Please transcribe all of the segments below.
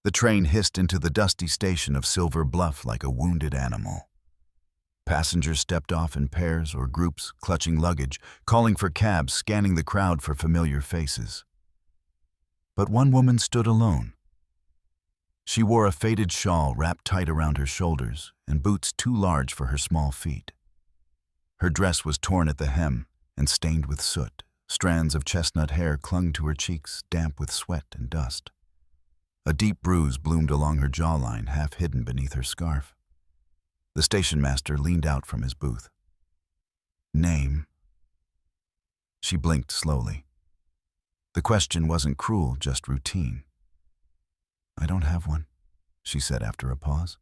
The train hissed into the dusty station of Silver Bluff like a wounded animal. Passengers stepped off in pairs or groups, clutching luggage, calling for cabs, scanning the crowd for familiar faces. But one woman stood alone. She wore a faded shawl wrapped tight around her shoulders and boots too large for her small feet. Her dress was torn at the hem and stained with soot. Strands of chestnut hair clung to her cheeks, damp with sweat and dust. A deep bruise bloomed along her jawline, half hidden beneath her scarf. The station master leaned out from his booth. "Name?" She blinked slowly. The question wasn't cruel, just routine. "I don't have one," she said after a pause.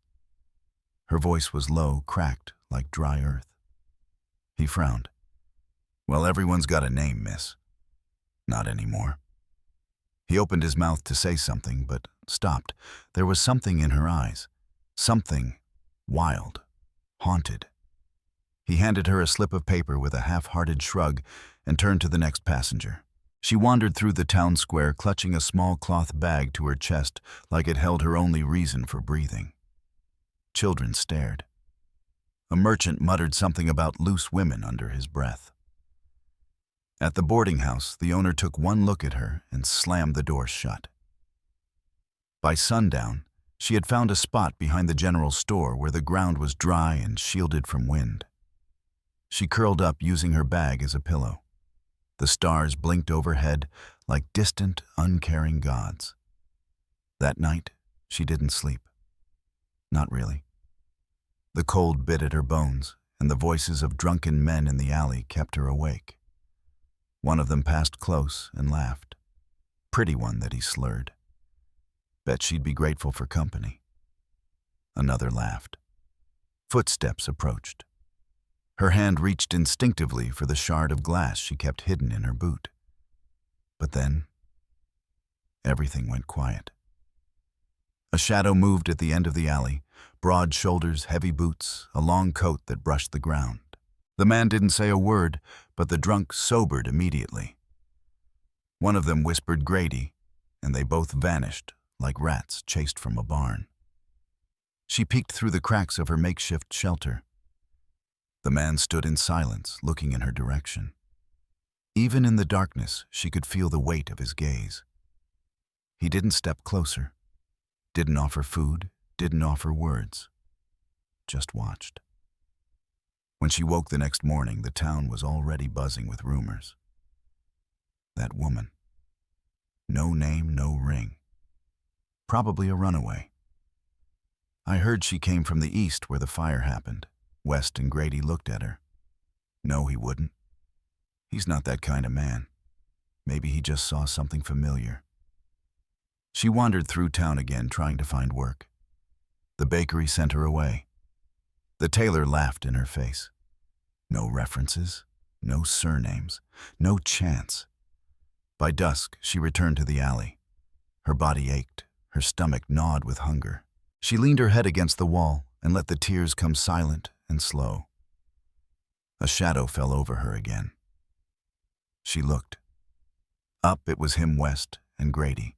Her voice was low, cracked, like dry earth. He frowned. "Well, everyone's got a name, miss." "Not anymore." He opened his mouth to say something, but stopped. There was something in her eyes. Something wild, haunted. He handed her a slip of paper with a half-hearted shrug and turned to the next passenger. She wandered through the town square, clutching a small cloth bag to her chest like it held her only reason for breathing. Children stared. A merchant muttered something about loose women under his breath. At the boarding house, the owner took one look at her and slammed the door shut. By sundown, she had found a spot behind the general store where the ground was dry and shielded from wind. She curled up using her bag as a pillow. The stars blinked overhead like distant, uncaring gods. That night, she didn't sleep. Not really. The cold bit at her bones, and the voices of drunken men in the alley kept her awake. One of them passed close and laughed. Pretty one that he slurred. Bet she'd be grateful for company. Another laughed. Footsteps approached. Her hand reached instinctively for the shard of glass she kept hidden in her boot. But then, everything went quiet. A shadow moved at the end of the alley, broad shoulders, heavy boots, a long coat that brushed the ground. The man didn't say a word, but the drunk sobered immediately. One of them whispered Grady, and they both vanished like rats chased from a barn. She peeked through the cracks of her makeshift shelter. The man stood in silence, looking in her direction. Even in the darkness, she could feel the weight of his gaze. He didn't step closer, didn't offer food, didn't offer words, just watched. When she woke the next morning, the town was already buzzing with rumors. That woman. No name, no ring. Probably a runaway. "I heard she came from the east where the fire happened." West and Grady looked at her. No, he wouldn't. He's not that kind of man. Maybe he just saw something familiar. She wandered through town again, trying to find work. The bakery sent her away. The tailor laughed in her face. No references, no surnames, no chance. By dusk, she returned to the alley. Her body ached, her stomach gnawed with hunger. She leaned her head against the wall and let the tears come silent and slow. A shadow fell over her again. She looked. Up, it was him, West, and Grady.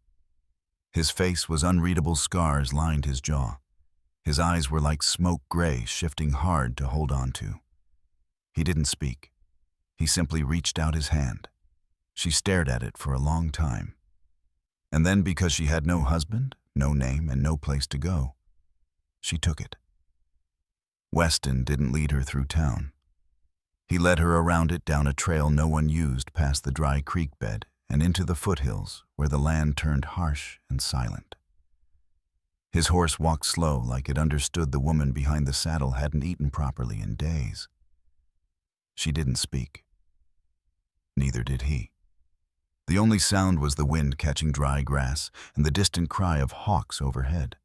His face was unreadable scars lined his jaw. His eyes were like smoke gray, shifting hard to hold on to. He didn't speak. He simply reached out his hand. She stared at it for a long time. And then, because she had no husband, no name, and no place to go, she took it. Weston didn't lead her through town. He led her around it, down a trail no one used, past the dry creek bed, and into the foothills, where the land turned harsh and silent. His horse walked slow, like it understood the woman behind the saddle hadn't eaten properly in days. She didn't speak. Neither did he. The only sound was the wind catching dry grass and the distant cry of hawks overhead.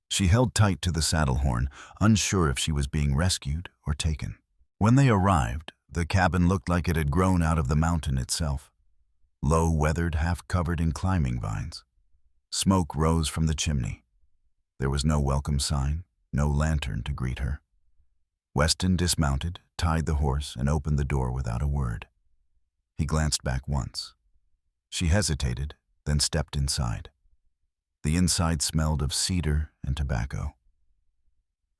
She held tight to the saddle horn, unsure if she was being rescued or taken. When they arrived, the cabin looked like it had grown out of the mountain itself. Low, weathered, half covered in climbing vines. Smoke rose from the chimney. There was no welcome sign, no lantern to greet her. Weston dismounted, tied the horse, and opened the door without a word. He glanced back once. She hesitated, then stepped inside. The inside smelled of cedar and tobacco.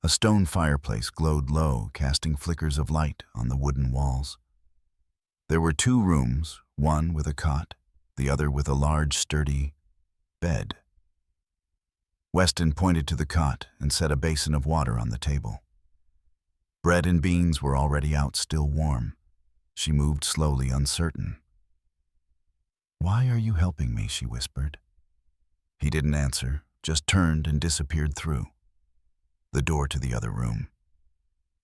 A stone fireplace glowed low, casting flickers of light on the wooden walls. There were 2 rooms, one with a cot, the other with a large, sturdy bed. Weston pointed to the cot and set a basin of water on the table. Bread and beans were already out, still warm. She moved slowly, uncertain. "Why are you helping me?" she whispered. He didn't answer, just turned and disappeared through the door to the other room.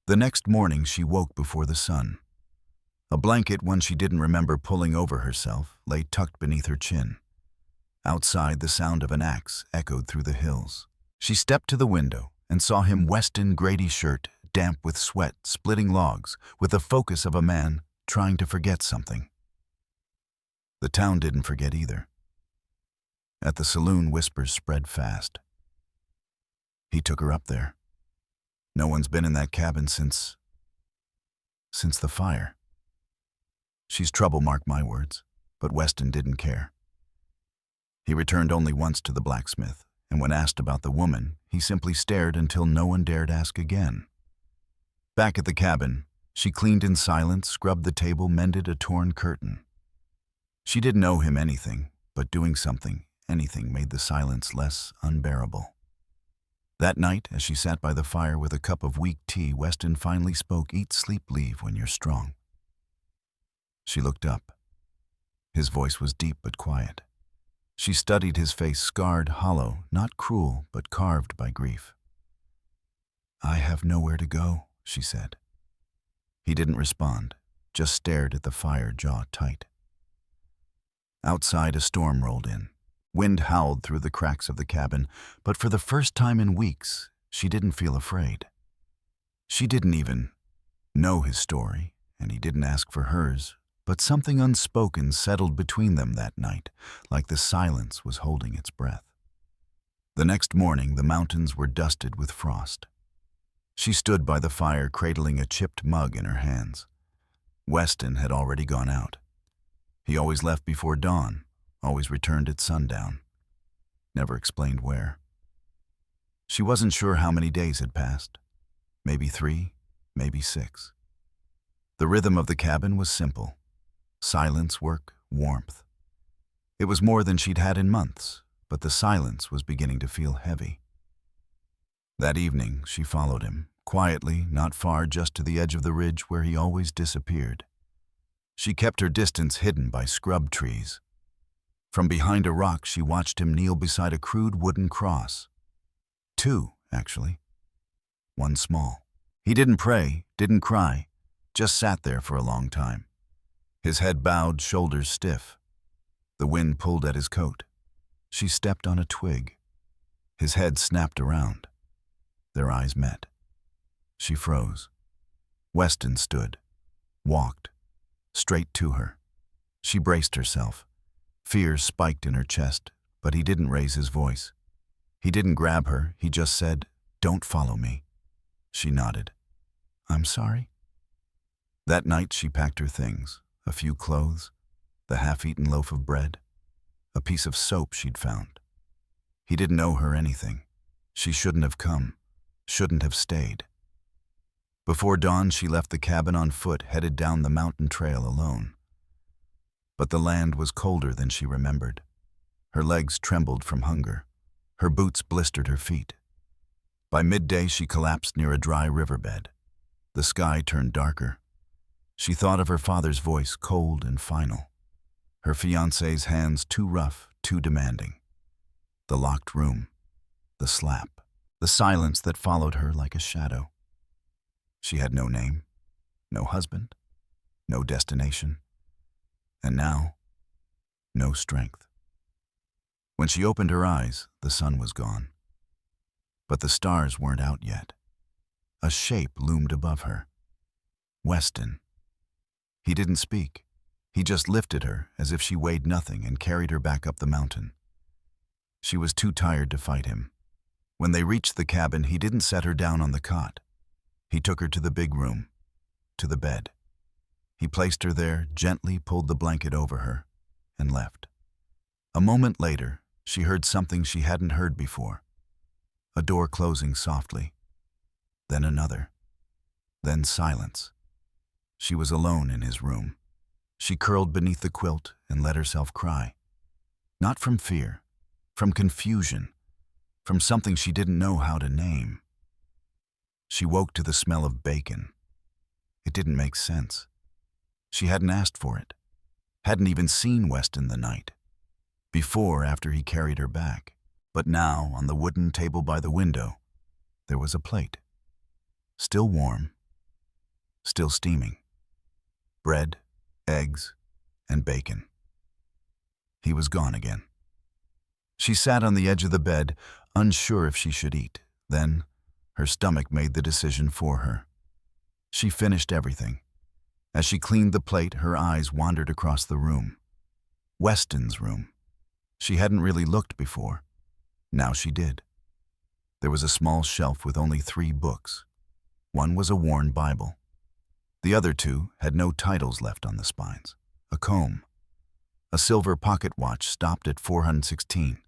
The next morning she woke before the sun. A blanket, one she didn't remember pulling over herself, lay tucked beneath her chin. Outside, the sound of an axe echoed through the hills. She stepped to the window and saw him, Weston, Grady shirt, damp with sweat, splitting logs, with the focus of a man trying to forget something. The town didn't forget either. At the saloon, whispers spread fast. He took her up there. No one's been in that cabin since the fire. She's trouble, mark my words, but Weston didn't care. He returned only once to the blacksmith, and when asked about the woman, he simply stared until no one dared ask again. Back at the cabin, she cleaned in silence, scrubbed the table, mended a torn curtain. She didn't owe him anything, but doing something, anything, made the silence less unbearable. That night, as she sat by the fire with a cup of weak tea, Weston finally spoke, "Eat, sleep, leave when you're strong." She looked up. His voice was deep but quiet. She studied his face, scarred, hollow, not cruel, but carved by grief. "I have nowhere to go," she said. He didn't respond, just stared at the fire, jaw tight. Outside, a storm rolled in. Wind howled through the cracks of the cabin, but for the first time in weeks, she didn't feel afraid. She didn't even know his story, and he didn't ask for hers, but something unspoken settled between them that night, like the silence was holding its breath. The next morning, the mountains were dusted with frost. She stood by the fire, cradling a chipped mug in her hands. Weston had already gone out. He always left before dawn, always returned at sundown. Never explained where. She wasn't sure how many days had passed. Maybe 3, maybe 6. The rhythm of the cabin was simple. Silence, work, warmth. It was more than she'd had in months, but the silence was beginning to feel heavy. That evening, she followed him, quietly, not far, just to the edge of the ridge where he always disappeared. She kept her distance, hidden by scrub trees. From behind a rock, she watched him kneel beside a crude wooden cross. 2, actually. One small. He didn't pray, didn't cry, just sat there for a long time. His head bowed, shoulders stiff. The wind pulled at his coat. She stepped on a twig. His head snapped around. Their eyes met. She froze. Weston stood, walked, straight to her. She braced herself. Fear spiked in her chest, but he didn't raise his voice. He didn't grab her, he just said, "Don't follow me." She nodded. "I'm sorry." That night she packed her things, a few clothes, the half-eaten loaf of bread, a piece of soap she'd found. He didn't owe her anything. She shouldn't have come, shouldn't have stayed. Before dawn, she left the cabin on foot, headed down the mountain trail alone. But the land was colder than she remembered. Her legs trembled from hunger. Her boots blistered her feet. By midday, she collapsed near a dry riverbed. The sky turned darker. She thought of her father's voice, cold and final. Her fiancé's hands, too rough, too demanding. The locked room. The slap. The silence that followed her like a shadow. She had no name, no husband, no destination. And now, no strength. When she opened her eyes, the sun was gone. But the stars weren't out yet. A shape loomed above her. Weston. He didn't speak. He just lifted her as if she weighed nothing and carried her back up the mountain. She was too tired to fight him. When they reached the cabin, he didn't set her down on the cot. He took her to the big room, to the bed. He placed her there, gently pulled the blanket over her, and left. A moment later, She heard something she hadn't heard before. A door closing softly. Then another. Then silence. She was alone in his room. She curled beneath the quilt and let herself cry. Not from fear, from confusion, from something she didn't know how to name. She woke to the smell of bacon. It didn't make sense. She hadn't asked for it, hadn't even seen Weston the night, before after he carried her back. But now, on the wooden table by the window, there was a plate. Still warm, still steaming. Bread, eggs, and bacon. He was gone again. She sat on the edge of the bed, unsure if she should eat. Then, her stomach made the decision for her. She finished everything. As she cleaned the plate, her eyes wandered across the room. Weston's room. She hadn't really looked before. Now she did. There was a small shelf with only 3 books. One was a worn Bible. The other 2 had no titles left on the spines. A comb. A silver pocket watch stopped at 416.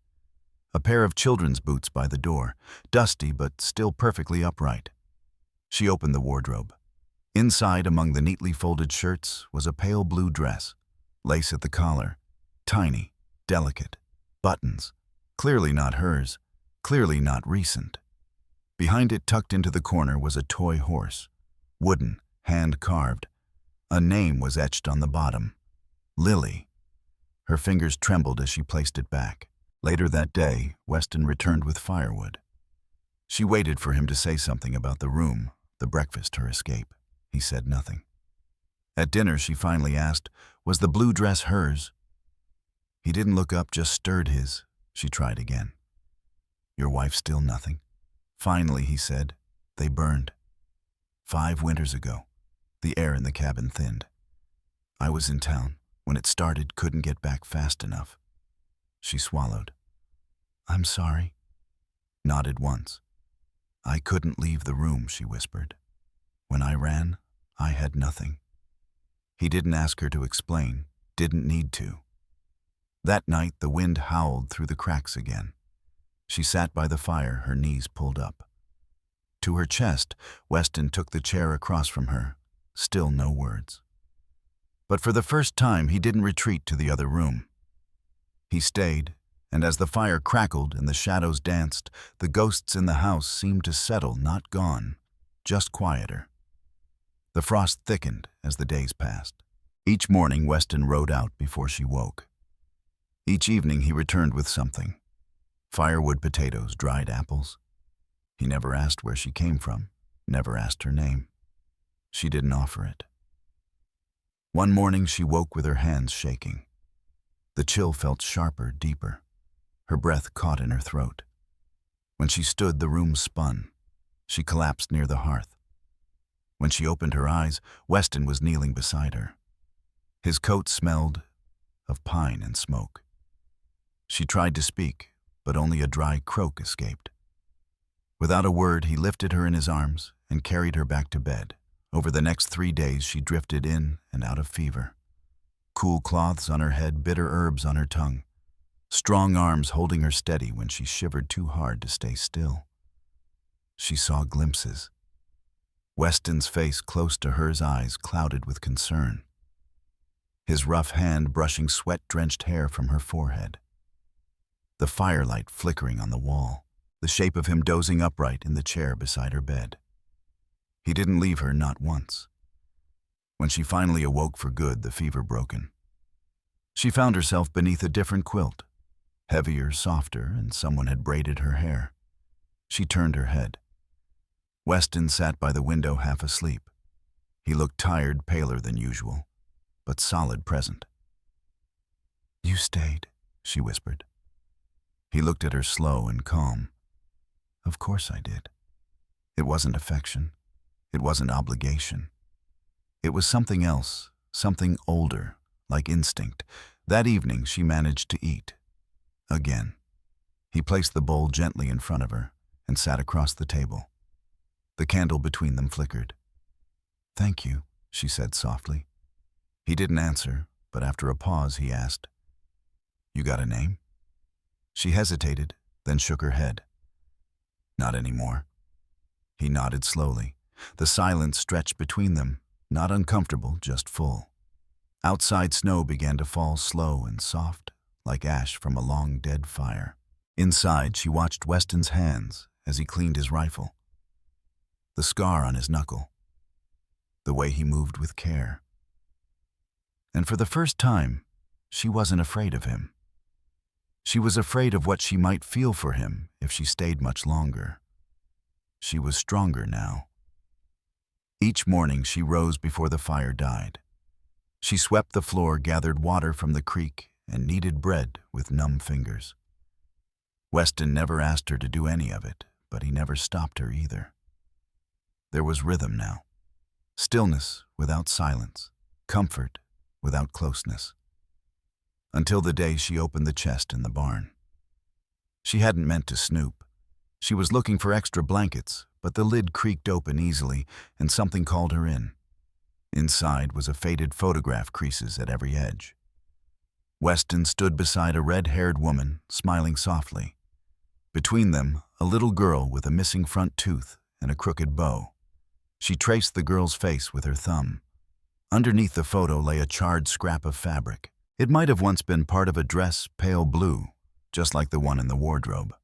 A pair of children's boots by the door, dusty but still perfectly upright. She opened the wardrobe. Inside, among the neatly folded shirts, was a pale blue dress, lace at the collar, tiny, delicate, buttons, clearly not hers, clearly not recent. Behind it, tucked into the corner, was a toy horse, wooden, hand-carved. A name was etched on the bottom, Lily. Her fingers trembled as she placed it back. Later that day, Weston returned with firewood. She waited for him to say something about the room, the breakfast, her escape. He said nothing. At dinner, she finally asked, was the blue dress hers? He didn't look up, just stirred his. She tried again. Your wife still nothing? Finally, he said, they burned. 5 winters ago. The air in the cabin thinned. I was in town. When it started, couldn't get back fast enough. She swallowed. I'm sorry. Nodded once. I couldn't leave the room, she whispered. When I ran, I had nothing. He didn't ask her to explain, didn't need to. That night, the wind howled through the cracks again. She sat by the fire, her knees pulled up. To her chest, Weston took the chair across from her. Still no words. But for the first time, he didn't retreat to the other room. He stayed, and as the fire crackled and the shadows danced, the ghosts in the house seemed to settle, not gone, just quieter. The frost thickened as the days passed. Each morning, Weston rode out before she woke. Each evening, he returned with something. Firewood potatoes, dried apples. He never asked where she came from, never asked her name. She didn't offer it. One morning, she woke with her hands shaking. The chill felt sharper, deeper. Her breath caught in her throat. When she stood, the room spun. She collapsed near the hearth. When she opened her eyes, Weston was kneeling beside her. His coat smelled of pine and smoke. She tried to speak, but only a dry croak escaped. Without a word, he lifted her in his arms and carried her back to bed. Over the next 3 days, she drifted in and out of fever. Cool cloths on her head, bitter herbs on her tongue. Strong arms holding her steady when she shivered too hard to stay still. She saw glimpses. Weston's face close to hers, eyes clouded with concern. His rough hand brushing sweat-drenched hair from her forehead. The firelight flickering on the wall. The shape of him dozing upright in the chair beside her bed. He didn't leave her, not once. When she finally awoke for good, the fever broken. She found herself beneath a different quilt, heavier, softer, and someone had braided her hair. She turned her head. Weston sat by the window half asleep. He looked tired, paler than usual, but solid present. You stayed, she whispered. He looked at her slow and calm. Of course I did. It wasn't affection. It wasn't obligation. It was something else, something older, like instinct. That evening she managed to eat. Again. He placed the bowl gently in front of her and sat across the table. The candle between them flickered. Thank you, she said softly. He didn't answer, but after a pause he asked, You got a name? She hesitated, then shook her head. Not anymore. He nodded slowly. The silence stretched between them, not uncomfortable, just full. Outside snow began to fall slow and soft, like ash from a long dead fire. Inside, she watched Weston's hands as he cleaned his rifle. The scar on his knuckle. The way he moved with care. And for the first time, she wasn't afraid of him. She was afraid of what she might feel for him if she stayed much longer. She was stronger now. Each morning she rose before the fire died. She swept the floor, gathered water from the creek, and kneaded bread with numb fingers. Weston never asked her to do any of it, but he never stopped her either. There was rhythm now. Stillness without silence. Comfort without closeness. Until the day she opened the chest in the barn. She hadn't meant to snoop. She was looking for extra blankets, but the lid creaked open easily, and something called her in. Inside was a faded photograph, creases at every edge. Weston stood beside a red-haired woman, smiling softly. Between them, a little girl with a missing front tooth and a crooked bow. She traced the girl's face with her thumb. Underneath the photo lay a charred scrap of fabric. It might have once been part of a dress, pale blue, just like the one in the wardrobe.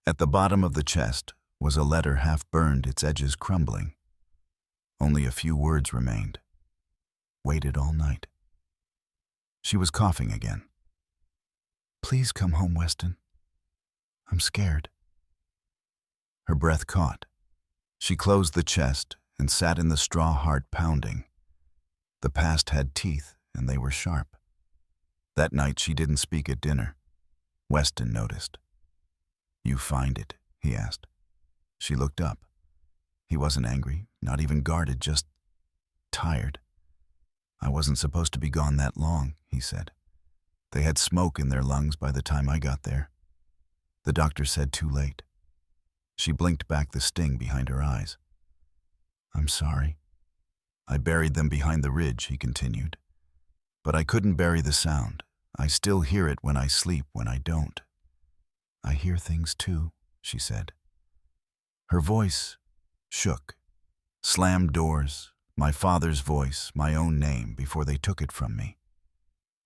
At the bottom of the chest was a letter half burned, its edges crumbling. Only a few words remained. Waited all night. She was coughing again. Please come home, Weston. I'm scared. Her breath caught. She closed the chest and sat in the straw, heart pounding. The past had teeth, and they were sharp. That night she didn't speak at dinner. Weston noticed. You find it? He asked. She looked up. He wasn't angry, not even guarded, just tired. I wasn't supposed to be gone that long, he said. They had smoke in their lungs by the time I got there. The doctor said too late. She blinked back the sting behind her eyes. I'm sorry. I buried them behind the ridge, he continued. But I couldn't bury the sound. I still hear it when I sleep, when I don't. I hear things too, she said. Her voice shook. Slammed doors, my father's voice, my own name, before they took it from me.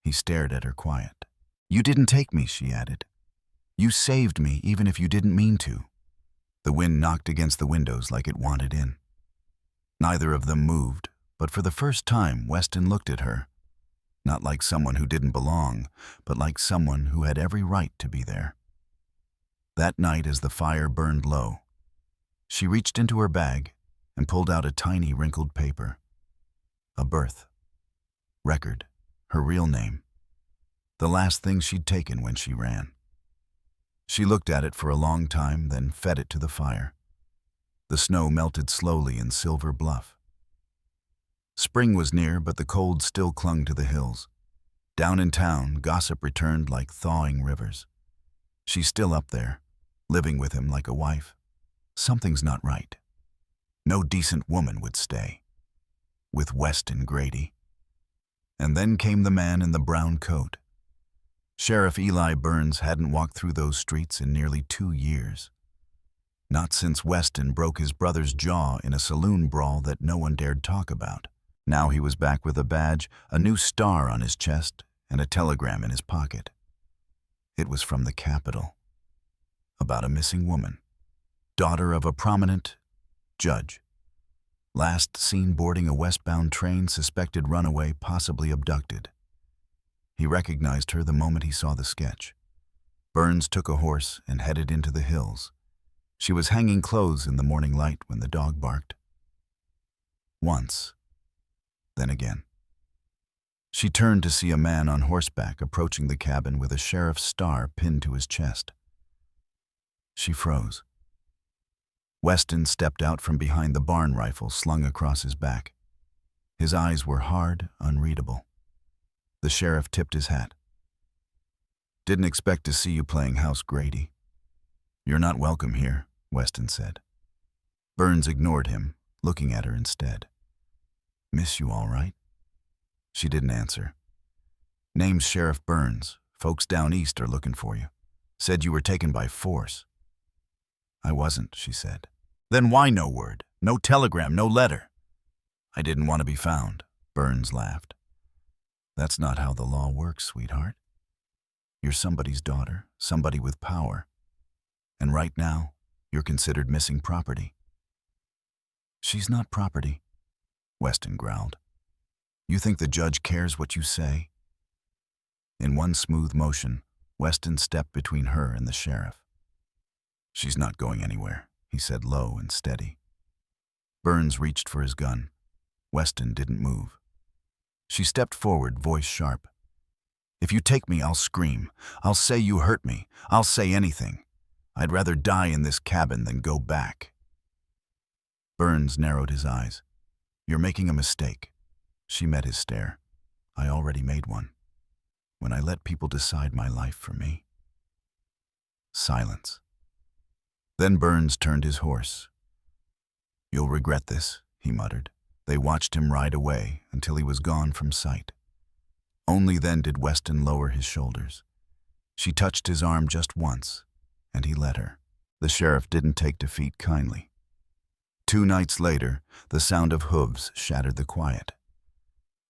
He stared at her quiet. You didn't take me, she added. You saved me even if you didn't mean to. The wind knocked against the windows like it wanted in. Neither of them moved, but for the first time Weston looked at her. Not like someone who didn't belong, but like someone who had every right to be there. That night, as the fire burned low, she reached into her bag and pulled out a tiny wrinkled paper. A birth record, her real name, the last thing she'd taken when she ran. She looked at it for a long time, then fed it to the fire. The snow melted slowly in Silver Bluff. Spring was near, but the cold still clung to the hills. Down in town, gossip returned like thawing rivers. She's still up there, living with him like a wife. Something's not right. No decent woman would stay. With Weston Grady. And then came the man in the brown coat. Sheriff Eli Burns hadn't walked through those streets in nearly 2 years. Not since Weston broke his brother's jaw in a saloon brawl that no one dared talk about. Now he was back with a badge, a new star on his chest, and a telegram in his pocket. It was from the capital. About a missing woman, daughter of a prominent judge. Last seen boarding a westbound train, suspected runaway, possibly abducted. He recognized her the moment he saw the sketch. Burns took a horse and headed into the hills. She was hanging clothes in the morning light when the dog barked. Once. Then again. She turned to see a man on horseback approaching the cabin with a sheriff's star pinned to his chest. She froze. Weston stepped out from behind the barn rifle slung across his back. His eyes were hard, unreadable. The sheriff tipped his hat. Didn't expect to see you playing house, Grady. You're not welcome here, Weston said. Burns ignored him, looking at her instead. Miss you all right? She didn't answer. Name's Sheriff Burns. Folks down east are looking for you. Said you were taken by force. I wasn't, she said. Then why no word? No telegram, no letter? I didn't want to be found, Burns laughed. That's not how the law works, sweetheart. You're somebody's daughter, somebody with power. And right now, you're considered missing property. She's not property, Weston growled. You think the judge cares what you say? In one smooth motion, Weston stepped between her and the sheriff. She's not going anywhere, he said low and steady. Burns reached for his gun. Weston didn't move. She stepped forward, voice sharp. If you take me, I'll scream. I'll say you hurt me. I'll say anything. I'd rather die in this cabin than go back. Burns narrowed his eyes. You're making a mistake. She met his stare. I already made one. When I let people decide my life for me. Silence. Then Burns turned his horse. You'll regret this, he muttered. They watched him ride away until he was gone from sight. Only then did Weston lower his shoulders. She touched his arm just once, and he let her. The sheriff didn't take defeat kindly. 2 nights later, the sound of hooves shattered the quiet.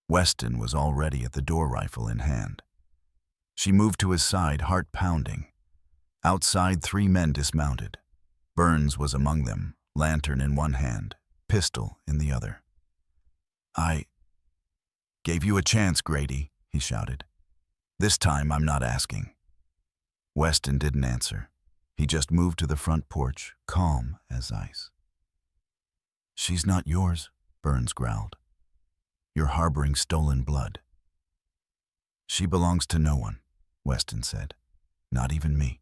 Weston was already at the door, rifle in hand. She moved to his side, heart pounding. Outside, 3 men dismounted. Burns was among them, lantern in one hand, pistol in the other. I gave you a chance, Grady, he shouted. This time I'm not asking. Weston didn't answer. He just moved to the front porch, calm as ice. She's not yours, Burns growled. You're harboring stolen blood. She belongs to no one, Weston said. Not even me.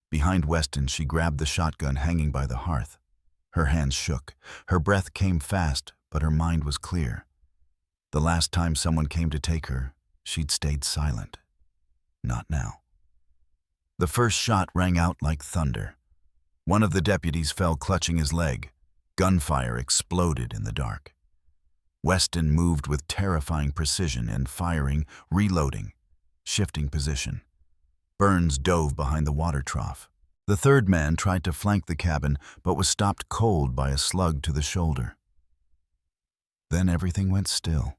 Behind Weston, she grabbed the shotgun hanging by the hearth. Her hands shook. Her breath came fast, but her mind was clear. The last time someone came to take her, she'd stayed silent. Not now. The first shot rang out like thunder. One of the deputies fell clutching his leg. Gunfire exploded in the dark. Weston moved with terrifying precision and firing, reloading, shifting position. Burns dove behind the water trough. The third man tried to flank the cabin, but was stopped cold by a slug to the shoulder. Then everything went still.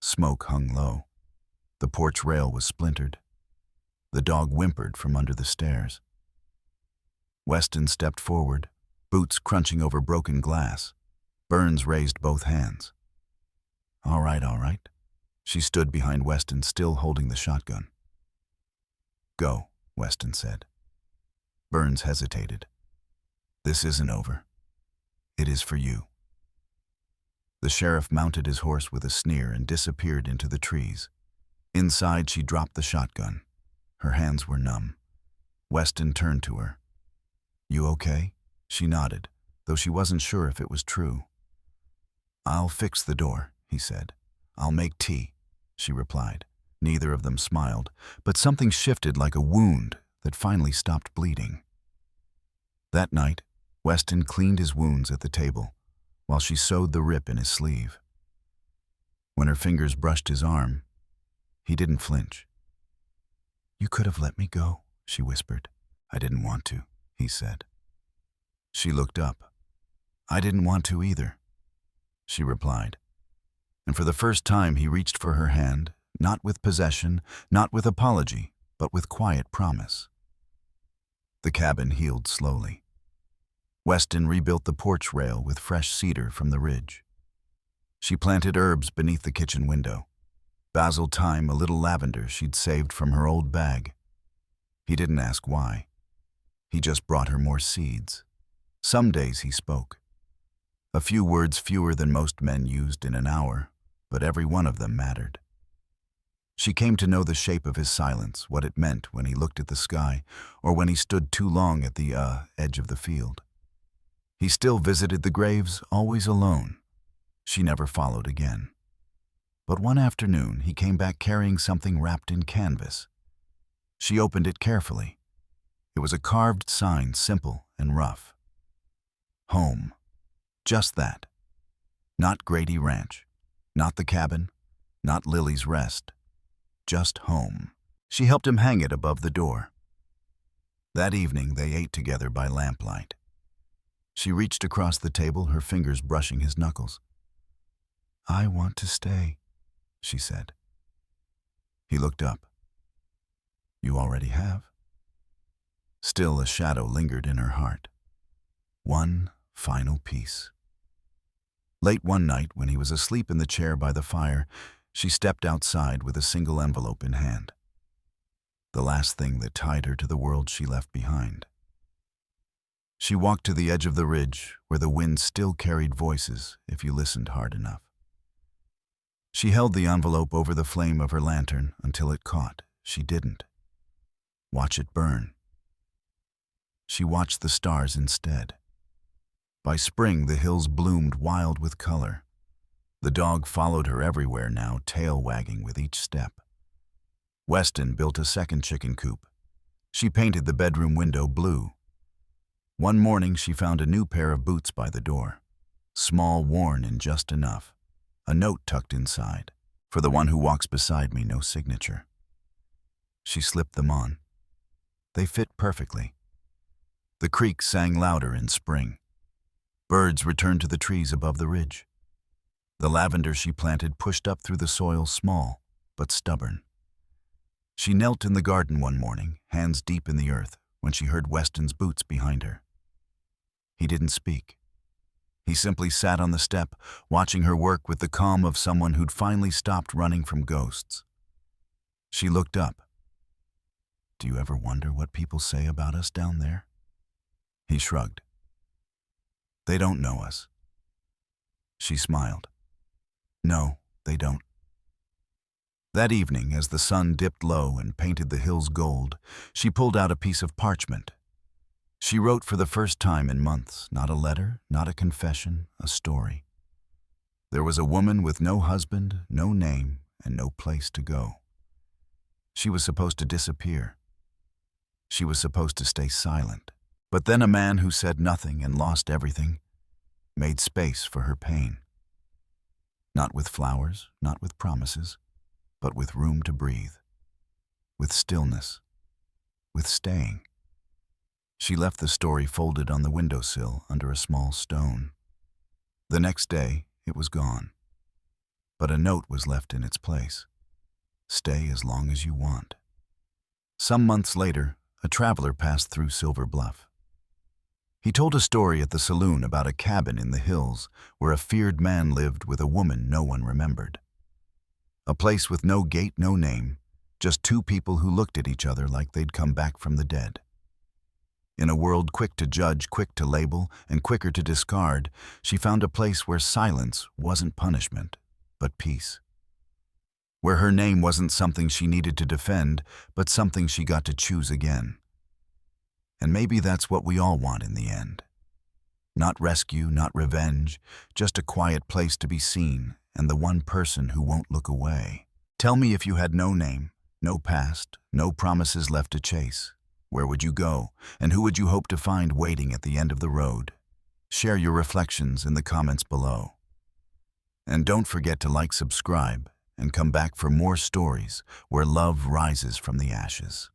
Smoke hung low. The porch rail was splintered. The dog whimpered from under the stairs. Weston stepped forward, boots crunching over broken glass. Burns raised both hands. All right, all right. She stood behind Weston, still holding the shotgun. Go, Weston said. Burns hesitated. This isn't over. It is for you. The sheriff mounted his horse with a sneer and disappeared into the trees. Inside, she dropped the shotgun. Her hands were numb. Weston turned to her. You okay? She nodded, though she wasn't sure if it was true. I'll fix the door, he said. I'll make tea, she replied. Neither of them smiled, but something shifted like a wound that finally stopped bleeding. That night, Weston cleaned his wounds at the table, while she sewed the rip in his sleeve. When her fingers brushed his arm, he didn't flinch. You could have let me go, she whispered. I didn't want to, he said. She looked up. I didn't want to either, she replied. And for the first time he reached for her hand, not with possession, not with apology, but with quiet promise. The cabin healed slowly. Weston rebuilt the porch rail with fresh cedar from the ridge. She planted herbs beneath the kitchen window. Basil, thyme, a little lavender she'd saved from her old bag. He didn't ask why. He just brought her more seeds. Some days he spoke. A few words fewer than most men used in an hour, but every one of them mattered. She came to know the shape of his silence, what it meant when he looked at the sky, or when he stood too long at the edge of the field. He still visited the graves, always alone. She never followed again. But one afternoon, he came back carrying something wrapped in canvas. She opened it carefully. It was a carved sign, simple and rough. Home. Just that. Not Grady Ranch. Not the cabin. Not Lily's Rest. Just home. She helped him hang it above the door. That evening, they ate together by lamplight. She reached across the table, her fingers brushing his knuckles. "I want to stay," she said. He looked up. "You already have." Still, a shadow lingered in her heart. One final piece. Late one night, when he was asleep in the chair by the fire, she stepped outside with a single envelope in hand. The last thing that tied her to the world she left behind. She walked to the edge of the ridge, where the wind still carried voices if you listened hard enough. She held the envelope over the flame of her lantern until it caught. She didn't watch it burn. She watched the stars instead. By spring, the hills bloomed wild with color. The dog followed her everywhere now, tail wagging with each step. Weston built a second chicken coop. She painted the bedroom window blue. One morning, she found a new pair of boots by the door. Small, worn in just enough. A note tucked inside. "For the one who walks beside me, no signature." She slipped them on. They fit perfectly. The creek sang louder in spring. Birds returned to the trees above the ridge. The lavender she planted pushed up through the soil, small but stubborn. She knelt in the garden one morning, hands deep in the earth, when she heard Weston's boots behind her. He didn't speak. He simply sat on the step, watching her work with the calm of someone who'd finally stopped running from ghosts. She looked up. "Do you ever wonder what people say about us down there?" He shrugged. "They don't know us." She smiled. "No, they don't." That evening, as the sun dipped low and painted the hills gold, she pulled out a piece of parchment. She wrote for the first time in months, not a letter, not a confession, a story. There was a woman with no husband, no name, and no place to go. She was supposed to disappear. She was supposed to stay silent. But then a man who said nothing and lost everything made space for her pain. Not with flowers, not with promises, but with room to breathe, with stillness, with staying. She left the story folded on the windowsill under a small stone. The next day, it was gone. But a note was left in its place. "Stay as long as you want." Some months later, a traveler passed through Silver Bluff. He told a story at the saloon about a cabin in the hills where a feared man lived with a woman no one remembered. A place with no gate, no name, just two people who looked at each other like they'd come back from the dead. In a world quick to judge, quick to label, and quicker to discard, she found a place where silence wasn't punishment, but peace. Where her name wasn't something she needed to defend, but something she got to choose again. And maybe that's what we all want in the end. Not rescue, not revenge, just a quiet place to be seen, and the one person who won't look away. Tell me, if you had no name, no past, no promises left to chase, where would you go, and who would you hope to find waiting at the end of the road? Share your reflections in the comments below. And don't forget to like, subscribe, and come back for more stories where love rises from the ashes.